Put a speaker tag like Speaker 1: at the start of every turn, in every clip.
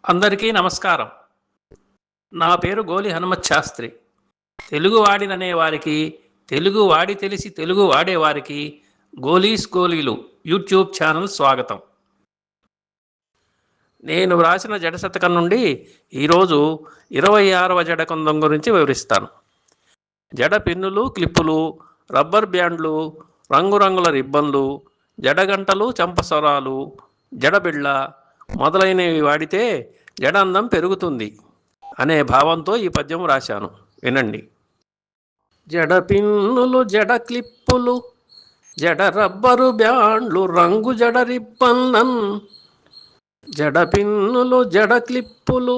Speaker 1: అందరికీ నమస్కారం. నా పేరు గోలి హనుమత్ శాస్త్రి. తెలుగు వాడిననే వారికి, తెలుగు వాడి తెలిసి తెలుగు వాడేవారికి గోలీస్ గోలీలు యూట్యూబ్ ఛానల్ స్వాగతం. నేను వ్రాసిన జడ శతకం నుండి ఈరోజు 26వ జడకందం గురించి వివరిస్తాను. జడ పిన్నులు, క్లిప్పులు, రబ్బర్ బ్యాండ్లు, రంగురంగుల రిబ్బన్లు, జడగంటలు, చంపస్వరాలు, జడబిళ్ళ మొదలైనవి వాడితే జడ అందం పెరుగుతుంది అనే భావంతో ఈ పద్యం రాశాను, వినండి. జడ పిన్నులు, జడ క్లిప్పులు, జడ రబ్బరు బ్యాండ్లు, రంగు జడ రిబ్బన్లన్. జడ పిన్నులు, జడ క్లిప్పులు,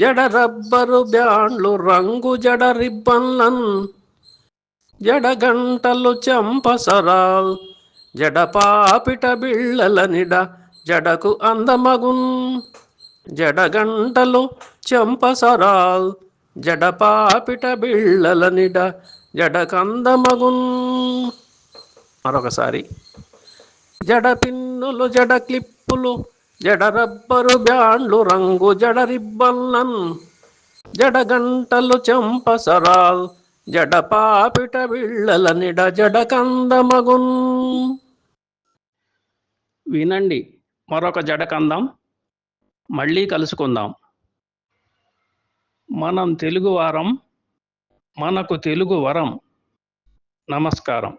Speaker 1: జడ రబ్బరు బ్యాండ్లు, రంగు జడ రిబ్బన్లన్. జడ గంటలు, చంపసరాల్, జడ పాపిట బిళ్ళల నిడ జడకు అందమగున్. జడగంటలు, చంపసరాల్, జడ పాపిట బిళ్ళల నిడ జడకందమగున్. మరొకసారి. జడ పిన్నులు, జడ క్లిప్పులు, జడ రబ్బరు బ్యాండ్లు, రంగు జడ రిబ్బన్లన్. జడగంటలు, చంపసరాల్, జడ పాపిట బిళ్ళల నిడ జడకందమగున్. వినండి మరొక జడకందం. మళ్ళీ కలుసుకుందాం. మనం తెలుగువారం, మనకు తెలుగు వరం. నమస్కారం.